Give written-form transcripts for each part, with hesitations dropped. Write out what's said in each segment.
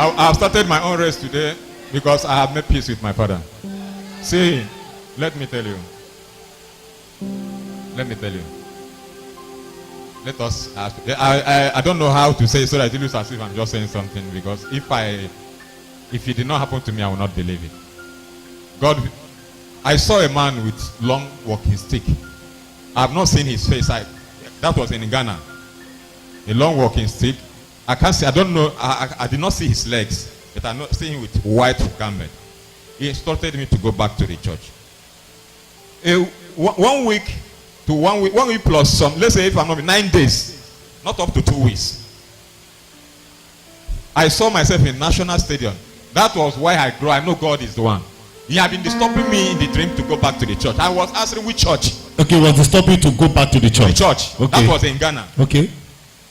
I've started my own race today because I have made peace with my father. See, let me tell you. Let me tell you. Let us ask. I don't know how to say it so that it looks as if I'm just saying something, because if it did not happen to me, I will not believe it. God, I saw a man with long walking stick. I have not seen his face. That was in Ghana. A long walking stick. I can't see. I don't know. I did not see his legs, but I not see him with white garment. He instructed me to go back to the church. 1 week to 1 week, 1 week plus some. Let's say if I'm not 9 days, not up to 2 weeks. I saw myself in National Stadium. That was why I grew. I know God is the one. He had been disturbing me in the dream to go back to the church. I was asking which church. Okay, was disturbing you to go back to the church? The church. Okay. That was in Ghana. Okay.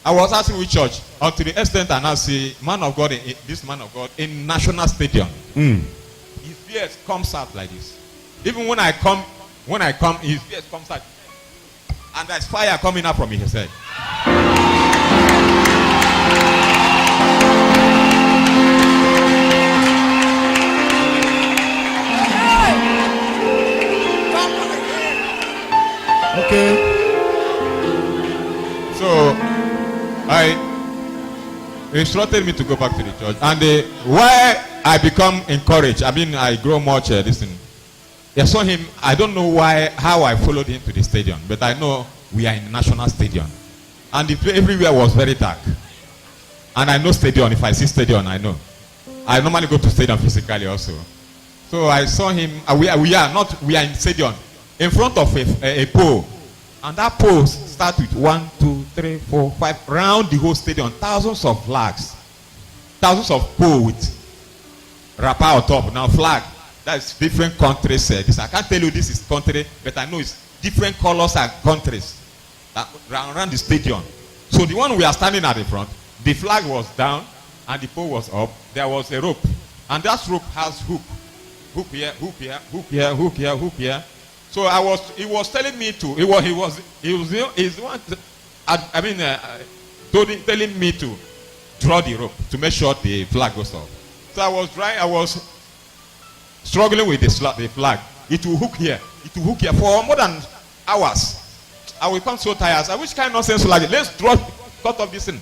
I was asking which church. Until the extent I now see man of God, this man of God in National Stadium. His beard comes out like this. Even when I come, his beard comes out. And there's fire coming out from his head. Okay. So I instructed me to go back to the church, and why I become encouraged, I grow much this thing. I saw him. I don't know how I followed him to the stadium, but I know we are in the National Stadium, and everywhere was very dark. And I know stadium. If I see stadium, I know. I normally go to stadium physically also. So I saw him. We are in stadium in front of a pole, and that pole starts with 1, 2, 3, 4, 5 round the whole stadium. Thousands of flags, thousands of poles with wrapper on top. Now flag. That's different countries. I can't tell you this is country, but I know it's different colors and countries around the stadium. So the one we are standing at the front, the flag was down and the pole was up. There was a rope, and that rope has hook here, hook here, hook here, hook here, hook here. So he was telling me to. Telling me to draw the rope to make sure the flag goes up. So I was struggling with the flag. It will hook here. It will hook here for more than hours. I will become so tired. I wish kind of nonsense like it. Let's cut off this thing.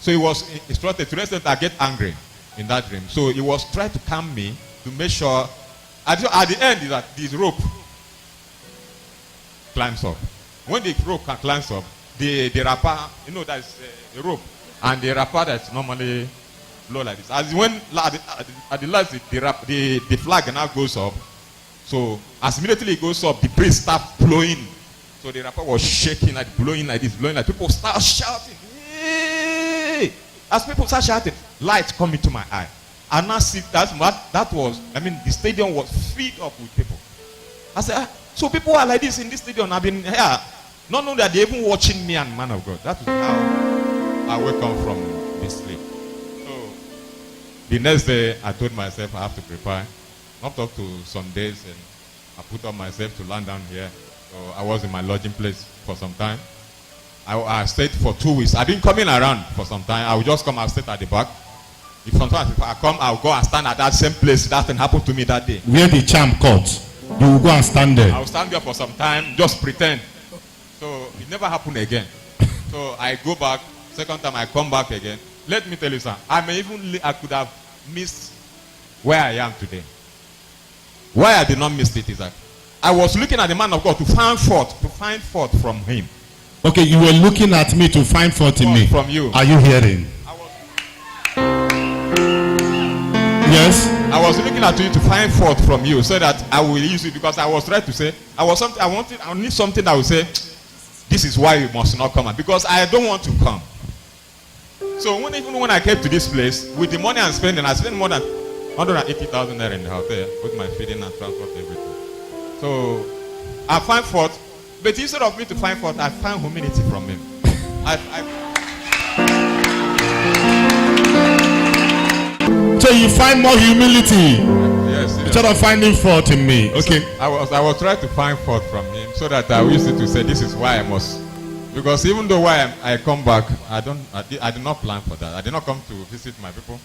So he was instructed to let I get angry in that dream. So he was trying to calm me to make sure. At the end, that this rope climbs up. When the rope climbs up, the wrapper, that's a rope, and the wrapper that's normally low like this. As when at the last the flag now goes up, so as immediately it goes up, the breeze starts blowing. So the wrapper was shaking, like blowing like this, blowing like people start shouting. Hey! As people start shouting, light come into my eye. And now see that was, the stadium was filled up with people. I said, so people are like this in this stadium. I've been here. Not knowing that they're even watching me and man of God. That is how I wake up from this sleep. So the next day I told myself I have to prepare. Not up to some days, and I put up myself to land down here. So I was in my lodging place for some time. I stayed for 2 weeks. I've been coming around for some time. I will just come and sit at the back. If sometimes if I come, I'll go and stand at that same place. That thing happened to me that day. Where the champ caught, you will go and stand there. I'll stand there for some time, just pretend. So it never happened again. So I go back. Second time I come back again. Let me tell you something. I could have missed where I am today. Why I did not miss it is that I was looking at the man of God to find fault from him. Okay, you were looking at me to find fault in me. From you. Are you hearing? Yes. I was looking at you to find fault from you, so that I will use it, because I was trying to say I need something that will say this is why you must not come, because I don't want to come. So even when I came to this place with the money I'm spending, I spent more than 180,000 naira in the hotel with my feeding and transport, everything. So I find fault, but instead of me to find fault, I find humility from him. So you find more humility. Yes. Instead of finding fault in me. Okay. So I was trying to find fault from him, so that I used to say this is why I must. Because even though I come back, I did not plan for that. I did not come to visit my people.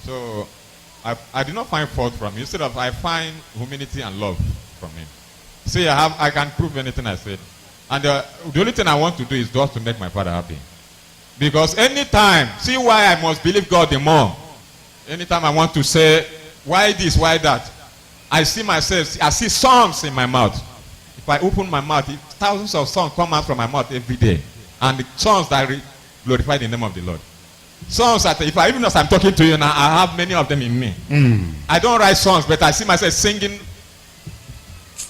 So I did not find fault from him. Instead of, I find humility and love from him. See, I can prove anything I said. And the only thing I want to do is just to make my father happy. Because anytime, see why I must believe God the more. Anytime I want to say, why this, why that, I see myself, I see songs in my mouth. If I open my mouth, thousands of songs come out from my mouth every day. And the songs that glorify the name of the Lord. Songs that, if I even as I'm talking to you now, I have many of them in me. I don't write songs, but I see myself singing.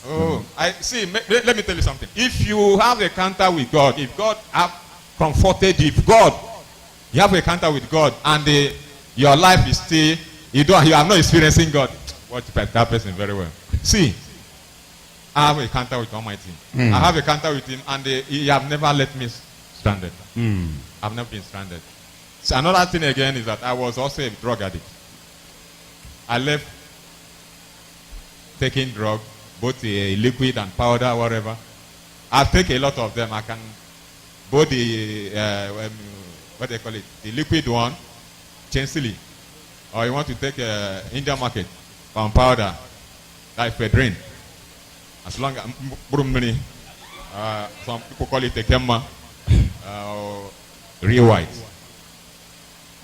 Oh, I see. Let me tell you something. If you have a encounter with God, if God have comforted you, if you have a encounter with God, and your life is still, you are not experiencing God. Watch that person very well. See, I have a encounter with Almighty. I have a encounter with Him, and He have never let me stranded. I've never been stranded. So another thing again is that I was also a drug addict. I left taking drug, both the liquid and powder, whatever. I take a lot of them. I can, both the, what they call it, the liquid one, chancely, or you want to take Indian market on powder, like ephedrine. As long as, some people call it a kemma, real white.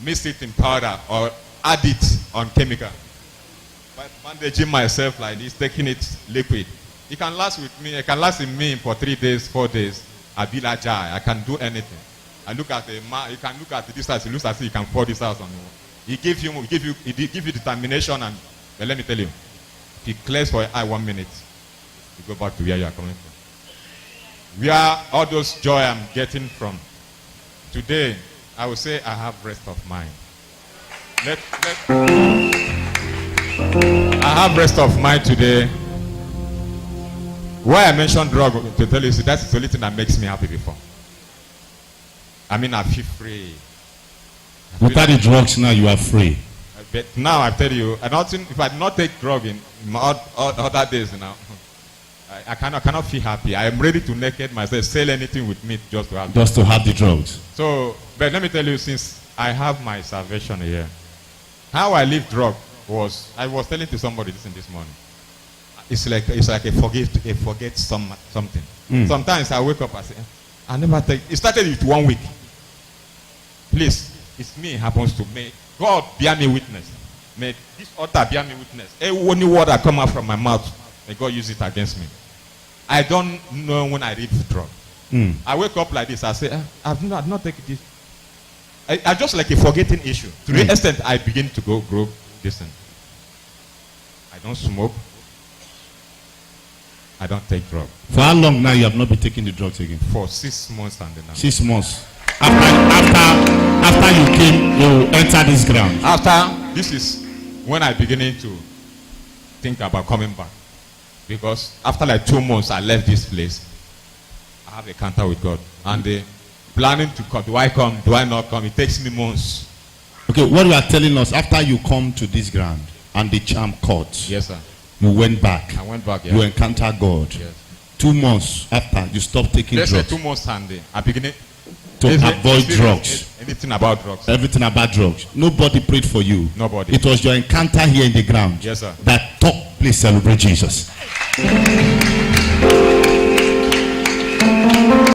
Mix it in powder or add it on chemical. By bandaging myself like this, taking it liquid. It can last with me. It can last in me for 3 days, 4 days. I be like I can do anything. I look at the man. You can look at the distance. It looks as if you can pour this out on you. He give you determination, and but let me tell you, if he clears for your eye 1 minute, you go back to where you are coming from. Where all those joy I'm getting from today, I will say I have rest of mind. I have rest of mind today. Why I mentioned drug to tell you, see, that's the only thing that makes me happy before. I mean, I feel free. Without the drugs now, you are free. But now I tell you, if I do not take drug in my other days now, I cannot feel happy. I am ready to naked myself, sell anything with me just to have the drugs. So, but let me tell you, since I have my salvation here, how I leave drug was, I was telling to somebody this morning. It's like a forget something. Sometimes I wake up and say, I never take. It started with 1 week. Please, it's me. It happens to me. God bear me witness. May this altar bear me witness. Any word that come out from my mouth, may God use it against me. I don't know when I read drug. I wake up like this. I say, I've not taken this. I just like a forgetting issue. To the extent I begin to grow distant. I don't smoke. I don't take drugs. For how long now you have not been taking the drugs again? For 6 months and then. 6 months. After you came, you entered this ground. After, this is when I beginning to think about coming back. Because after like 2 months I left this place. I have a encounter with God. And planning to come. Do I come? Do I not come? It takes me months. Okay, what you are telling us, after you come to this ground and the charm caught. Yes, sir. You went back. I went back, yeah. You encountered God. Yes. 2 months after, you stopped taking drugs. 2 months and I beginning to avoid drugs. Anything about drugs. Everything about drugs. Nobody prayed for you. Nobody. It was your encounter here in the ground. Yes, sir. That talk, please celebrate Jesus.